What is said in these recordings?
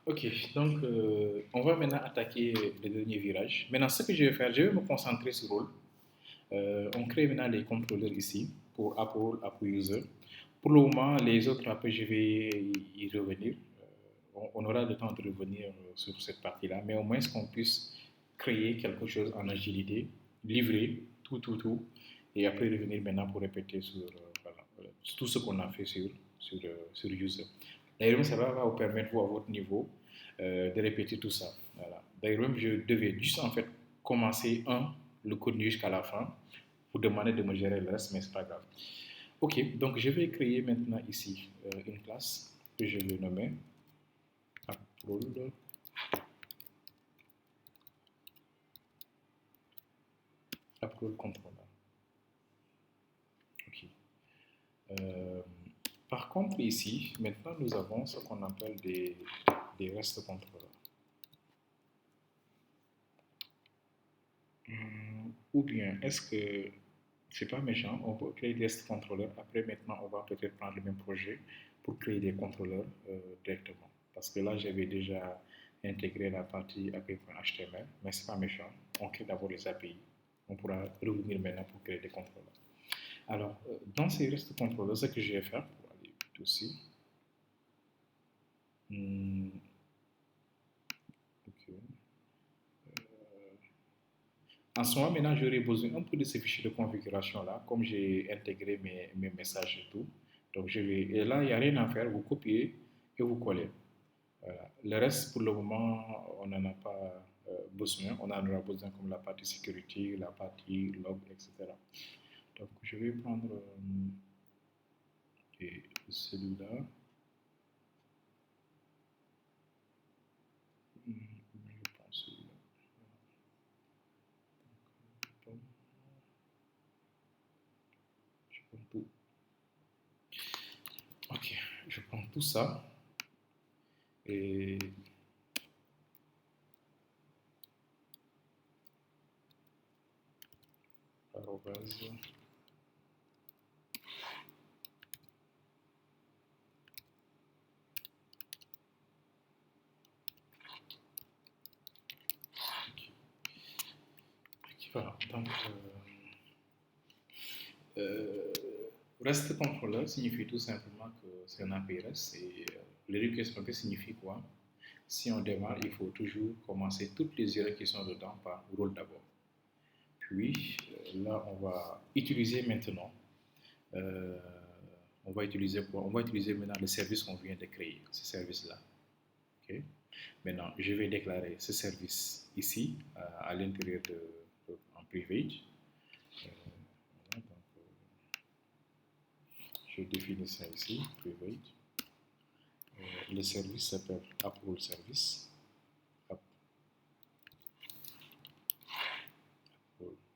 Ok, donc on va maintenant attaquer le dernier virage. Maintenant, ce que je vais faire, je vais me concentrer sur rôle. On crée maintenant les contrôleurs ici pour Apple, Apple User. Pour le moment, les autres, après, je vais y revenir. On aura le temps de revenir sur cette partie-là, mais au moins qu'on puisse créer quelque chose en agilité, livrer tout, et après revenir maintenant pour répéter sur voilà, tout ce qu'on a fait sur User. D'ailleurs, ça va vous permettre, vous, à votre niveau, de répéter tout ça. Voilà. D'ailleurs, même, je devais juste en fait commencer le contenu jusqu'à la fin pour demander de me gérer le reste, mais c'est pas grave. Ok, donc je vais créer maintenant ici une classe que je vais nommer Apple, Apple Controller. Ok. Euh, Par contre, ici, maintenant, nous avons ce qu'on appelle des restes contrôleurs. Ou bien, est-ce que c'est pas méchant, on peut créer des restes contrôleurs. Après, maintenant, on va peut-être prendre le même projet pour créer des contrôleurs directement. Parce que là, j'avais déjà intégré la partie API.html, mais c'est pas méchant. On crée d'abord les API. On pourra revenir maintenant pour créer des contrôleurs. Alors, dans ces restes contrôleurs, ce que je vais faire pour aller vite aussi, hmm, ok. En ce moment, maintenant, j'aurais besoin un peu de ces fichiers de configuration-là, comme j'ai intégré mes messages et tout. Donc, et là, il n'y a rien à faire, vous copiez et vous collez. Voilà. Le reste, pour le moment, on n'en a pas besoin. On en aura besoin comme la partie sécurité, la partie log, etc. Donc, je vais prendre celui-là. Je prends celui-là. Je prends tout. Ok, je prends tout ça et arrobase. Voilà. Donc, euh, REST controller signifie tout simplement que c'est un API REST et le request API signifie quoi? Si on démarre, il faut toujours commencer toutes les erreurs qui sont dedans par rôle d'abord. Puis là, on va utiliser maintenant, euh, on va utiliser quoi? On va utiliser maintenant le service qu'on vient de créer, ce service-là. Okay. Maintenant, je vais déclarer ce service ici, à l'intérieur en private. Voilà, donc, je définis ça ici, private. Le service s'appelle Apple Service. Apple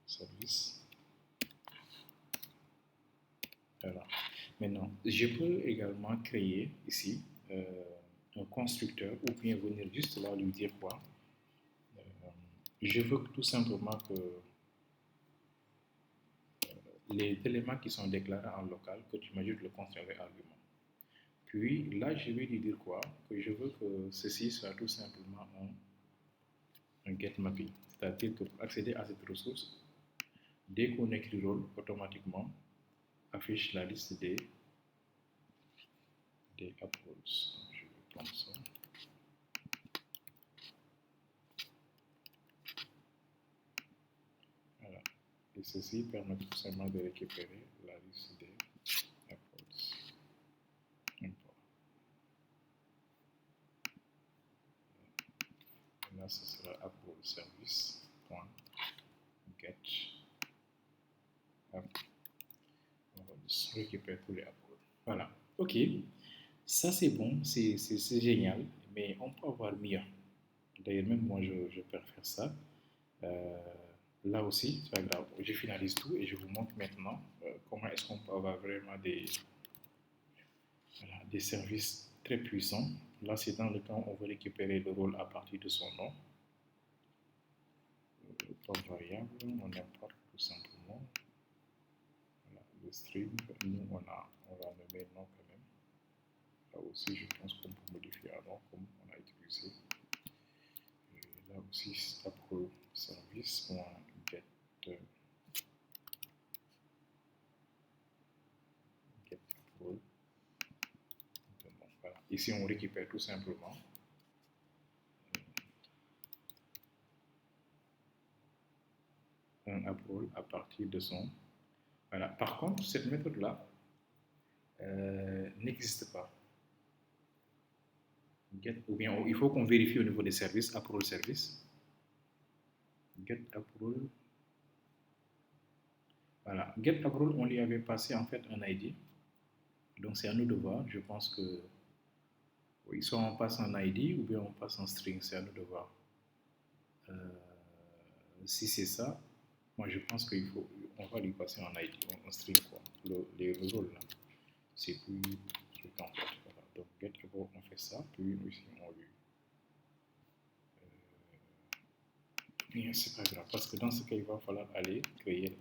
Service. Voilà. Maintenant, je peux également créer ici un constructeur ou bien venir juste là lui dire quoi. Je veux tout simplement que les éléments qui sont déclarés en local, que tu m'ajoutes le constructeur argument. Puis là, je vais lui dire quoi? Que je veux que ceci soit tout simplement un get mapping. C'est-à-dire que pour accéder à cette ressource, dès qu'on écrit rôle, automatiquement affiche la liste des apples. Je vais prendre ça. Voilà. Et ceci permet tout simplement de récupérer la liste des apples. Import. Et là, ce sera apple service.get. On va récupérer tous les apples. Voilà. OK. Ça, c'est bon, c'est génial, mais on peut avoir mieux. D'ailleurs, même moi, je préfère ça. Euh, Là aussi, c'est pas grave. Je finalise tout et je vous montre maintenant comment est-ce qu'on peut avoir vraiment voilà, des services très puissants. Là, c'est dans le temps où on veut récupérer le rôle à partir de son nom. Comme variable, on importe tout simplement. Voilà, le string, nous, on va nommer nom quand même. Là aussi, je pense qu'on peut modifier un nom comme on a utilisé aussi approve service.get get approve. Voilà. Ici, on récupère tout simplement un approve à partir de son. Voilà. Par contre, cette méthode-là n'existe pas. Get, ou bien il faut qu'on vérifie au niveau des services, approve service. Get approve. Voilà. Get approve, on lui avait passé en fait un ID. Donc c'est à nous de voir. Je pense que oui, soit on passe en ID ou bien on passe en string, c'est à nous de voir. Si c'est ça, moi je pense qu'il faut, on va lui passer en ID, en string quoi. Les rôles là, c'est plus truc en fait. Voilà. Donc get approve, on fait ça, puis ici on lui. C'est pas grave, parce que dans ce cas, il va falloir aller créer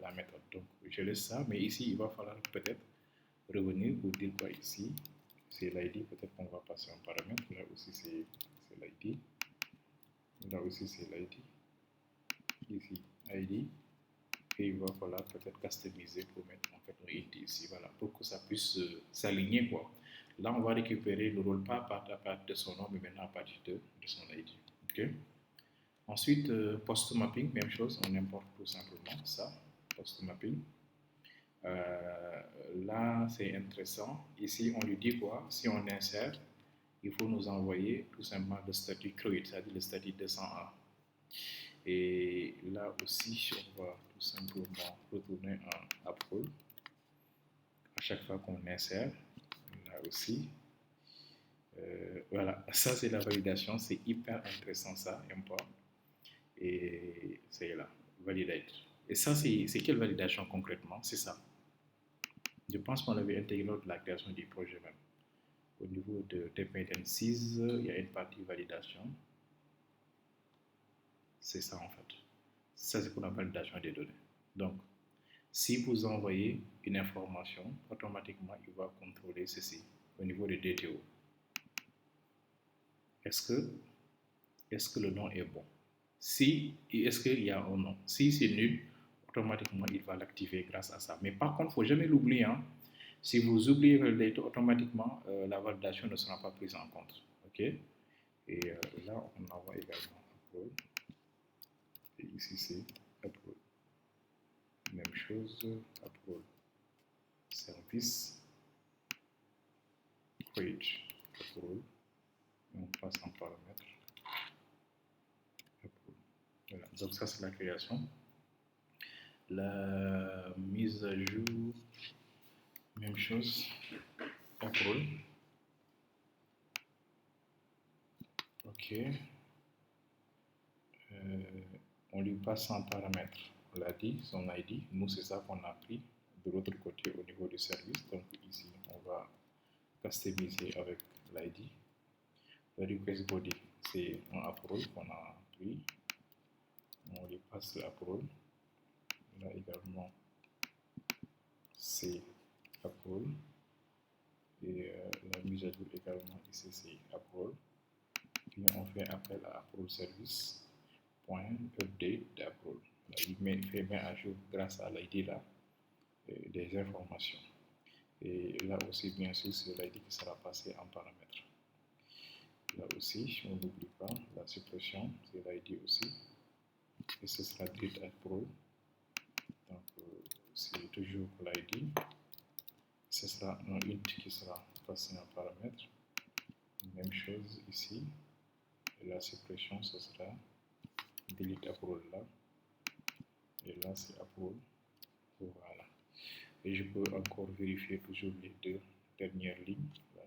la méthode. Donc, je laisse ça, mais ici, il va falloir peut-être revenir pour dire quoi ici. C'est l'ID, peut-être qu'on va passer un paramètre. Là aussi, c'est l'ID. Là aussi, c'est l'ID. Ici, ID. Et il va falloir peut-être customiser pour mettre en fait un ID ici, voilà, pour que ça puisse s'aligner, quoi. Là, on va récupérer le rôle pas à partir de son nom, mais maintenant à partir de son ID. OK? Ensuite, post mapping, même chose, on importe tout simplement ça, post mapping. Là, c'est intéressant. Ici, on lui dit quoi? Si on insère, il faut nous envoyer tout simplement le statut create, c'est-à-dire le statut 201. Et là aussi, on va tout simplement retourner un approve à chaque fois qu'on insère. Là aussi. Voilà, ça c'est la validation, c'est hyper intéressant ça, import. Et c'est là, validate. Et ça, c'est quelle validation concrètement? C'est ça. Je pense qu'on l'avait intégré lors de la création du projet même. Au niveau de dependencies, il y a une partie validation. C'est ça en fait. Ça, c'est pour la validation des données. Donc, si vous envoyez une information, automatiquement, il va contrôler ceci au niveau de DTO. Est-ce que le nom est bon? Si, est-ce qu'il y a un nom? Si c'est nul, automatiquement, il va l'activer grâce à ça. Mais par contre, il ne faut jamais l'oublier. Hein. Si vous oubliez validate, automatiquement, la validation ne sera pas prise en compte. OK? Et là, on envoie également upload. Et ici, c'est upload. Même chose, upload service, create, upload. Et on passe en paramètre. Upload. Voilà. Donc, ça, c'est la création. La mise à jour, même chose, upload. OK. On lui passe un paramètre, on l'a dit, son ID. Nous, c'est ça qu'on a pris de l'autre côté au niveau du service. Donc ici, on va customiser avec l'ID. Le request body, c'est un approve qu'on a pris. On lui passe l'approve. Là également, c'est approve. Et la mise à jour également, ici, c'est approve. Puis on fait appel à approve service. Update d'approve. Il fait bien à jour grâce à l'ID là des informations. Et là aussi, bien sûr, c'est l'ID qui sera passé en paramètre. Là aussi, on n'oublie pas la suppression, c'est l'ID aussi. Et ce sera delete approve. Donc, c'est toujours l'ID. Ce sera un int qui sera passé en paramètre. Même chose ici. Et la suppression, ce sera delete approve là. Et là, c'est approve. Voilà. Et je peux encore vérifier toujours les deux dernières lignes. Là.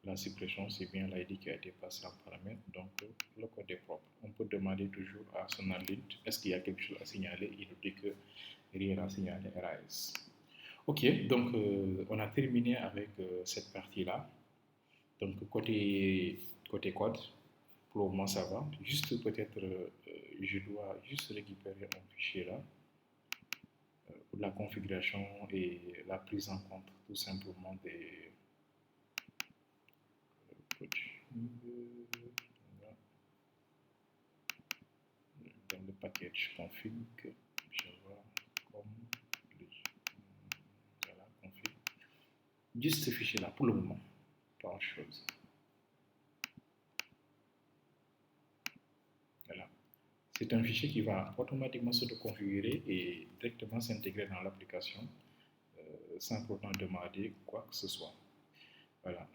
La suppression, c'est bien l'ID qui a été passé en paramètre, donc le code est propre. On peut demander toujours à son analyste, est-ce qu'il y a quelque chose à signaler? Il nous dit que rien à signaler, RAS. Ok, donc on a terminé avec cette partie-là. Donc côté code, pour le moment ça va. Juste peut-être, je dois juste récupérer un fichier là. Pour la configuration et la prise en compte tout simplement des package config java comme voilà, config. Juste ce fichier là pour le moment, pas autre chose. Voilà. C'est un fichier qui va automatiquement se configurer et directement s'intégrer dans l'application sans pourtant demander quoi que ce soit. Voilà.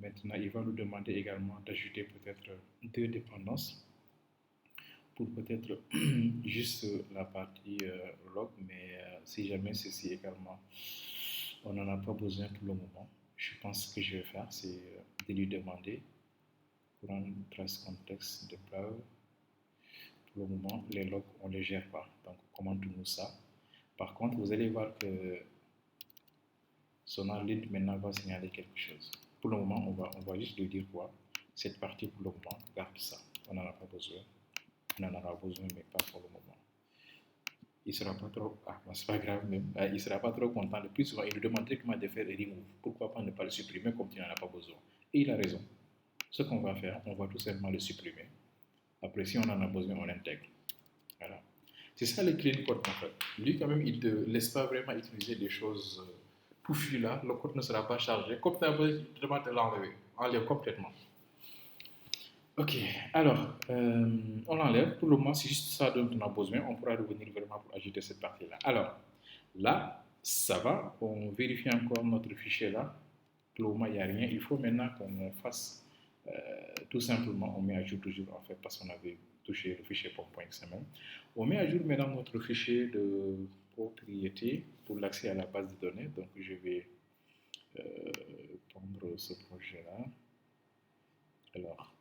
Maintenant, il va nous demander également d'ajouter peut-être deux dépendances pour peut-être juste la partie log, mais si jamais ceci également, on n'en a pas besoin pour le moment. Je pense que je vais faire, c'est de lui demander pour un trace contexte de preuve. Pour le moment, les logs, on ne les gère pas. Donc, commentons-nous ça. Par contre, vous allez voir que SonarLint maintenant va signaler quelque chose. Pour le moment, on va juste lui dire quoi. Cette partie, pour le moment, garde ça. On n'en a pas besoin. On en aura besoin, mais pas pour le moment. Il sera pas trop, c'est pas grave même, il sera pas trop content. Le plus souvent, il nous demande directement de faire remove. Pourquoi pas ne pas le supprimer comme tu n'en as pas besoin? Et il a raison. Ce qu'on va faire, on va tout simplement le supprimer. Après, si on en a besoin, on l'intègre. Voilà. C'est ça le clean code en fait. Lui, quand même, il ne te laisse pas vraiment utiliser des choses pouffues là. Le code ne sera pas chargé. Comme tu as besoin, il te demande de l'enlever. Enlève complètement. Ok, alors, on l'enlève. Pour le moment, c'est juste ça dont on a besoin. On pourra revenir vraiment pour ajouter cette partie-là. Alors, là, ça va. On vérifie encore notre fichier là. Pour le moment, il n'y a rien. Il faut maintenant qu'on fasse tout simplement, on met à jour toujours en fait parce qu'on avait touché le fichier .xml. On met à jour maintenant notre fichier de propriété pour l'accès à la base de données. Donc, je vais prendre ce projet-là. Alors,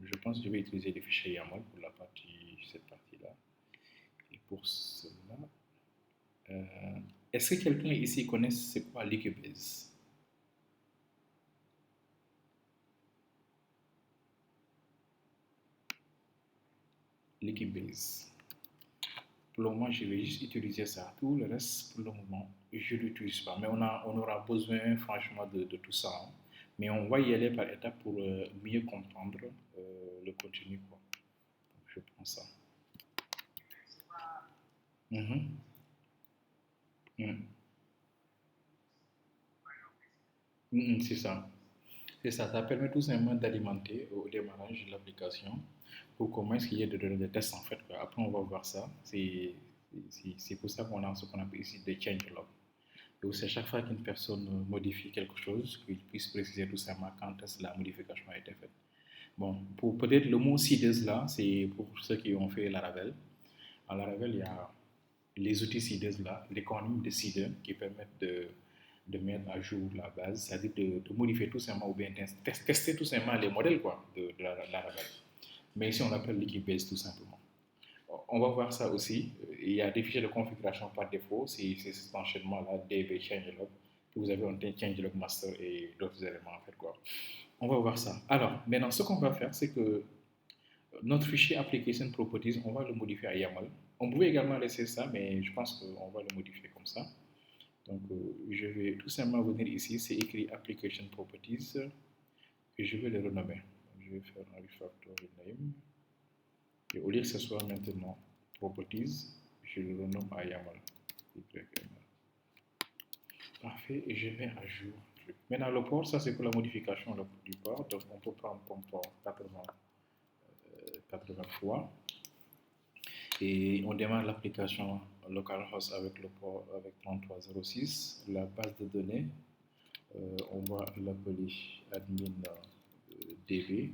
je pense que je vais utiliser les fichiers YAML pour cette partie-là. Et pour cela, est-ce que quelqu'un ici connaît c'est quoi Liquibase? Liquibase. Pour le moment, je vais juste utiliser ça. Tout le reste, pour le moment, je ne l'utilise pas. Mais on aura besoin, franchement, de tout ça. Hein. Mais on va y aller par étapes pour mieux comprendre le contenu. Quoi. Donc, je prends ça. C'est ça. C'est ça. Ça permet tout simplement d'alimenter au démarrage de l'application pour comment est-ce qu'il y ait de tests en fait. Quoi. Après, on va voir ça. C'est pour ça qu'on a ce qu'on appelle ici des changelog. Donc, c'est chaque fois qu'une personne modifie quelque chose, qu'il puisse préciser tout simplement quand est-ce que la modification a été faite. Bon, pour peut-être le mot CIDES là, c'est pour ceux qui ont fait Laravel. En Laravel, il y a les outils CIDES là, l'économie de CIDES qui permettent de mettre à jour la base, c'est-à-dire de modifier tout simplement ou bien tester tout simplement les modèles quoi, de Laravel. Mais ici, on l'appelle Liquibase tout simplement. On va voir ça aussi. Il y a des fichiers de configuration par défaut. C'est cet enchaînement-là, DB changelog. Puis vous avez un changelog master et d'autres éléments en fait quoi. On va voir ça. Alors, maintenant, ce qu'on va faire, c'est que notre fichier application properties, on va le modifier à YAML. On pouvait également laisser ça, mais je pense qu'on va le modifier comme ça. Donc, je vais tout simplement venir ici, c'est écrit application properties, et je vais le renommer. Donc, je vais faire un refactor rename. Et au lieu que ce soit maintenant properties, je le renomme à YAML. Parfait, et je mets à jour. Maintenant, le port, ça c'est pour la modification du port. Donc, on peut prendre comme port 80 fois. Et on démarre l'application localhost avec le port avec 3306. La base de données, on va l'appeler admin db.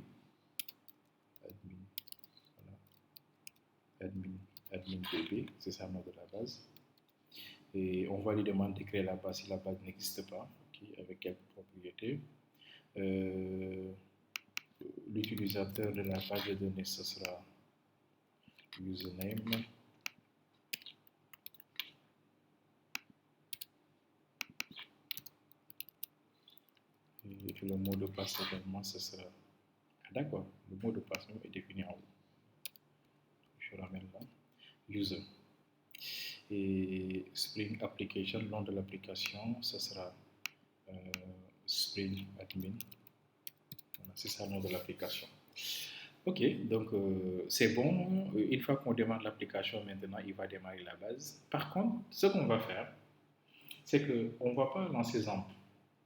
Admin db, c'est ça le nom de la base. Et on va lui demander de créer la base si la base n'existe pas, okay, avec quelques propriétés. L'utilisateur de la base de données, ce sera username. Et le mot de passe également, ce sera. D'accord, le mot de passe est défini en haut. Je ramène là. User. Et Spring Application, le nom de l'application, ce sera Spring Admin. Voilà, c'est ça le nom de l'application. Ok, donc c'est bon. Une fois qu'on démarre l'application, maintenant, il va démarrer la base. Par contre, ce qu'on va faire, c'est qu'on ne va pas lancer ZAMP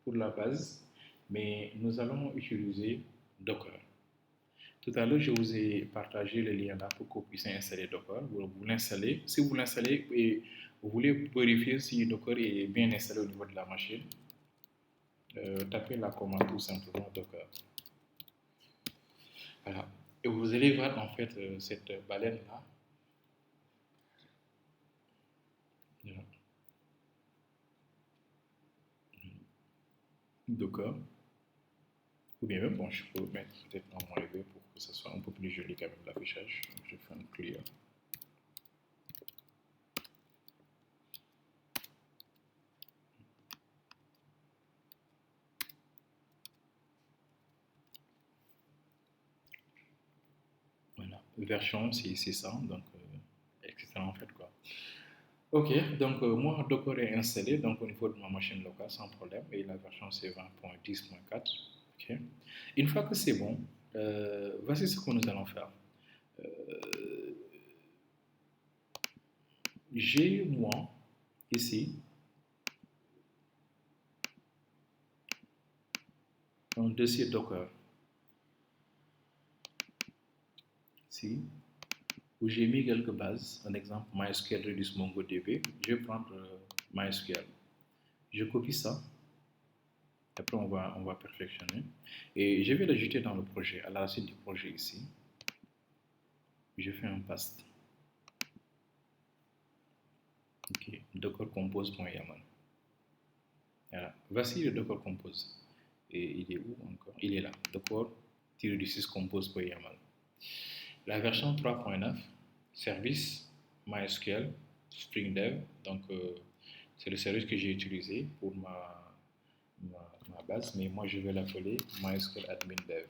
pour la base, mais nous allons utiliser Docker. Tout à l'heure, je vous ai partagé le lien là pour que vous puissiez installer Docker. Vous l'installez. Si vous l'installez et vous voulez vérifier si Docker est bien installé au niveau de la machine, tapez la commande tout simplement Docker. Voilà. Et vous allez voir en fait cette baleine là. Docker. Ou bien même, bon, je peux mettre peut-être en moins élevé pour que ça soit un peu plus joli quand même l'affichage. Donc je fais un clear. Voilà. Version, c'est ça. Donc, etc. en fait quoi. Ok, donc moi, Docker est installé donc, au niveau de ma machine locale sans problème et la version c'est 20.10.4. Ok. Une fois que c'est bon, voici ce que nous allons faire. J'ai moi ici un dossier Docker ici où j'ai mis quelques bases. Un exemple MySQL Redis MongoDB. Je vais prendre MySQL. Je copie ça. Après, on va perfectionner. Et je vais l'ajouter dans le projet, à la racine du projet ici. Je fais un paste. Ok, Docker compose.yaml. Voilà. Voici le Docker compose. Et il est où encore? Il est là. Docker-6 compose.yaml. La version 3.9, service MySQL, Spring Dev. Donc, c'est le service que j'ai utilisé pour ma base, mais moi je vais l'appeler MySQL Admin Dev.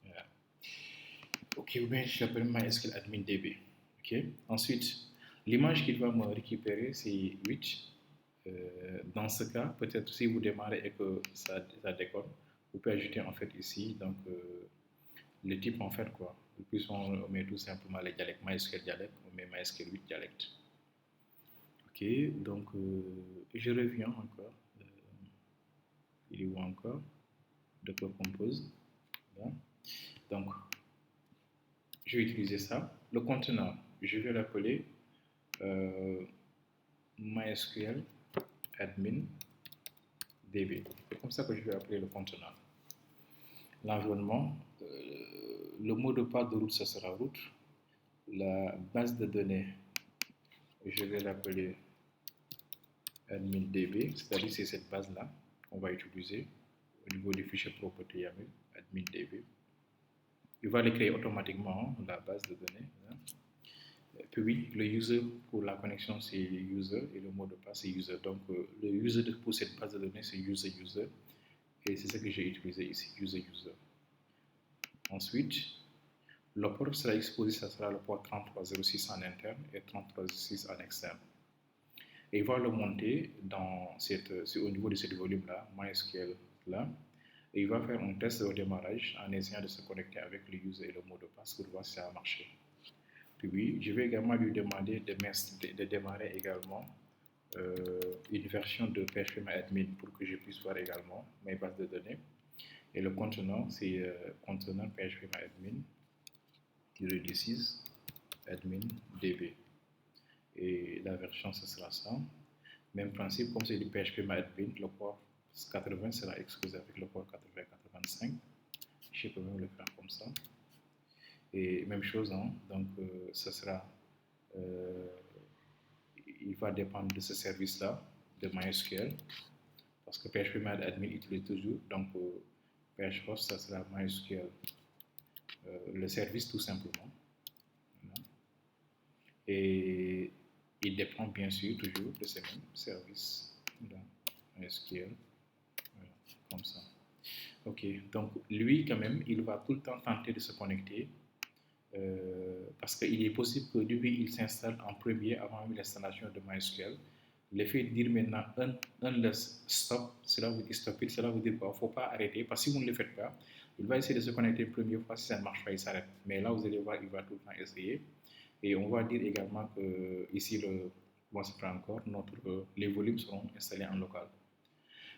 Voilà. Ok, ou bien je l'appelle MySQL Admin DB. Ok. Ensuite, l'image qu'il va me récupérer, c'est 8. Dans ce cas, peut-être si vous démarrez et que ça déconne, vous pouvez ajouter en fait ici donc, le type en fait quoi. Et puis on met tout simplement les dialectes, MySQL dialecte, on met MySQL 8 dialecte. Ok, donc je reviens encore. Il est où encore? Docker compose. Voilà. Donc, je vais utiliser ça. Le conteneur, je vais l'appeler MySQL admin DB. C'est comme ça que je vais appeler le conteneur. L'environnement, le mot de passe de route, ça sera route. La base de données, je vais l'appeler admin DB, c'est-à-dire c'est cette base-là qu'on va utiliser au niveau du fichier propriété YAML, admin DB. Il va le créer automatiquement, la base de données. Hein. Et puis oui, le user pour la connexion c'est user et le mot de passe c'est user. Donc le user pour cette base de données c'est user user et c'est ce que j'ai utilisé ici, user user. Ensuite, le port sera exposé, ça sera le port 3306 en interne et 3306 en externe. Et il va le monter au niveau de ce volume-là, MySQL là. Et il va faire un test au démarrage en essayant de se connecter avec le user et le mot de passe pour voir si ça a marché. Puis oui, je vais également lui demander de démarrer également une version de PHPMyAdmin pour que je puisse voir également mes bases de données. Et le conteneur, c'est conteneur PHPMyAdmin -d6 admin db. Et la version, ce sera ça. Même principe, comme c'est du PHPMyAdmin, le port 80 sera exposé avec le port 80-85. Je peux même le faire comme ça. Et même chose, hein, donc ce sera, il va dépendre de ce service-là, de MySQL, parce que PHPMyAdmin utilise toujours, donc PHHost, ça sera MySQL, le service tout simplement. Voilà. Et il dépend bien sûr toujours de ce même service, MySQL, voilà, comme ça. Ok, donc lui quand même, il va tout le temps tenter de se connecter parce qu'il est possible que lui, il s'installe en premier avant l'installation de MySQL. L'effet de dire maintenant un laisse stop, cela veut dire stop it, cela veut dire quoi? Il ne faut pas arrêter, parce que si vous ne le faites pas, il va essayer de se connecter une première fois, si ça ne marche pas, il s'arrête. Mais là, vous allez voir, il va tout le temps essayer. Et on va dire également que ici, comment se prend encore, les volumes seront installés en local.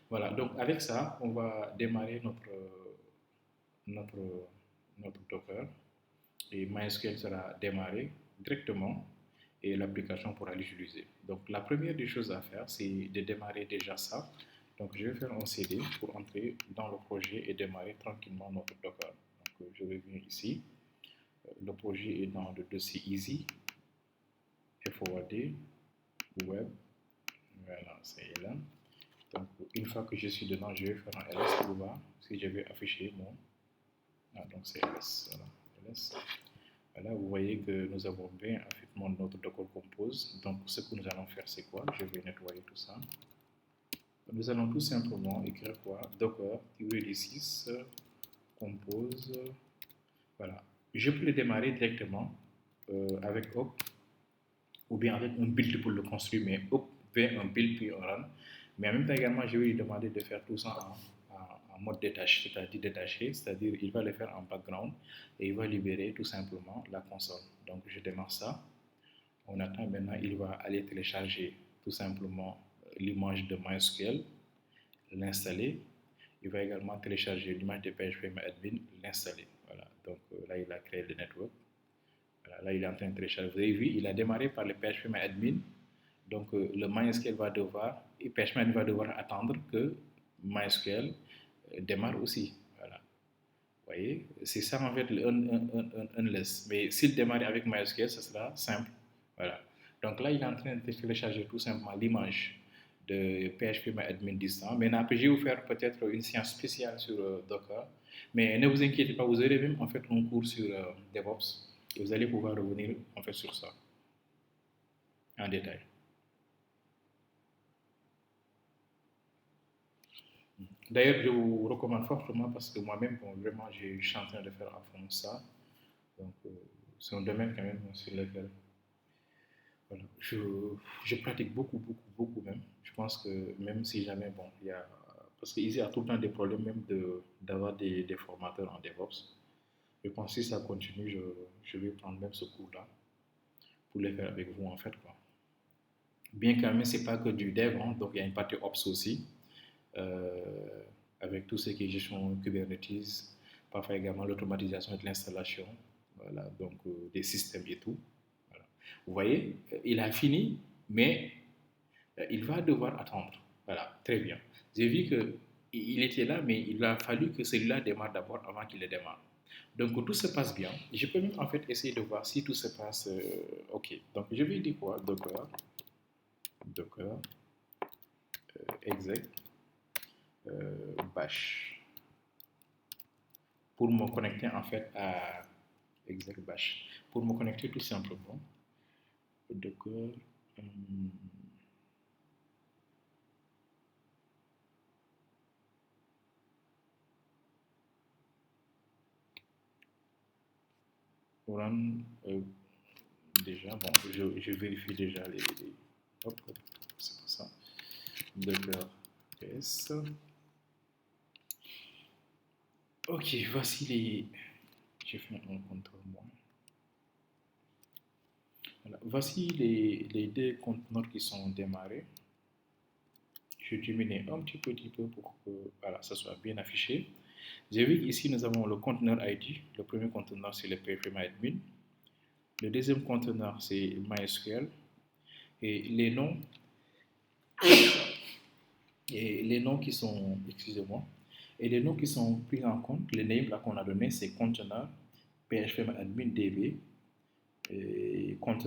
Voilà, donc avec ça, on va démarrer notre, notre Docker et MySQL sera démarré directement et l'application pourra l'utiliser. Donc la première des choses à faire, c'est de démarrer déjà ça. Donc je vais faire un CD pour entrer dans le projet et démarrer tranquillement notre Docker. Donc je reviens ici. Le projet est dans le dossier Easy, FOAD, Web. Voilà, c'est là. Donc une fois que je suis dedans, je vais faire un ls pour voir si je vais afficher mon. Ah, donc c'est ls. Voilà, ls. Voilà, vous voyez que nous avons bien effectivement notre Docker Compose. Donc, ce que nous allons faire, c'est quoi? Je vais nettoyer tout ça. Nous allons tout simplement écrire quoi? Docker-6 compose. Voilà. Je peux le démarrer directement avec Up ou bien avec un build pour le construire, mais Up vers un build puis un run. Mais en même temps également, je vais lui demander de faire tout ça en mode détaché, c'est-à-dire il va le faire en background et il va libérer tout simplement la console. Donc je démarre ça. On attend maintenant, il va aller télécharger tout simplement l'image de MySQL, l'installer. Il va également télécharger l'image de PHPMyAdmin, l'installer. Voilà, donc là il a créé le network. Voilà, là il est en train de télécharger. Vous avez vu, il a démarré par le PHPMyAdmin. Donc le MySQL va devoir, et PHPMyAdmin va devoir attendre que MySQL démarre aussi. Voilà. Vous voyez, c'est ça en fait un less. Mais s'il démarre avec MySQL, ce sera simple. Voilà. Donc là, il est en train de télécharger tout simplement l'image de PHPMyAdmin distant. Maintenant, après, je vais vous faire peut-être une séance spéciale sur Docker. Mais ne vous inquiétez pas, vous aurez même en fait un cours sur DevOps et vous allez pouvoir revenir en fait sur ça en détail. D'ailleurs, je vous recommande fortement parce que moi-même, bon, vraiment, je suis en train de faire à fond ça. Donc, c'est un domaine quand même sur lequel voilà, je pratique beaucoup, beaucoup, beaucoup même. Je pense que même si jamais, bon, il y a. Parce qu'il y a tout le temps des problèmes même d'avoir des formateurs en DevOps. Je pense que si ça continue, je vais prendre même ce cours-là pour le faire avec vous en fait. Quoi. Bien quand même, ce n'est pas que du dev, hein, donc il y a une partie Ops aussi. Euh, avec tout ce qui est gestion Kubernetes, parfois également l'automatisation de l'installation, voilà, donc des systèmes et tout. Voilà. Vous voyez, il a fini, mais il va devoir attendre. Voilà, très bien. J'ai vu qu'il était là, mais il a fallu que celui-là démarre d'abord avant qu'il le démarre. Donc tout se passe bien. Je peux même en fait essayer de voir si tout se passe OK. Donc je vais dire quoi? Docker, exec, bash. Pour me connecter en fait à exec bash. Pour me connecter tout simplement. Docker. Run, déjà, bon, je vérifie déjà hop, c'est pas ça. Docker PS. Ok, voici les. J'ai fait un contrôle moins. Voilà. Voici les deux conteneurs qui sont démarrés. Je diminue un petit peu pour que voilà, ça soit bien affiché. J'ai vu qu'ici nous avons le conteneur ID. Le premier conteneur c'est le PHPMyAdmin. Le deuxième conteneur c'est MySQL. Et les noms qui sont, excusez-moi, et les noms qui sont pris en compte, les names là qu'on a donné, c'est conteneur, PHPMyAdmin DB, et conteneur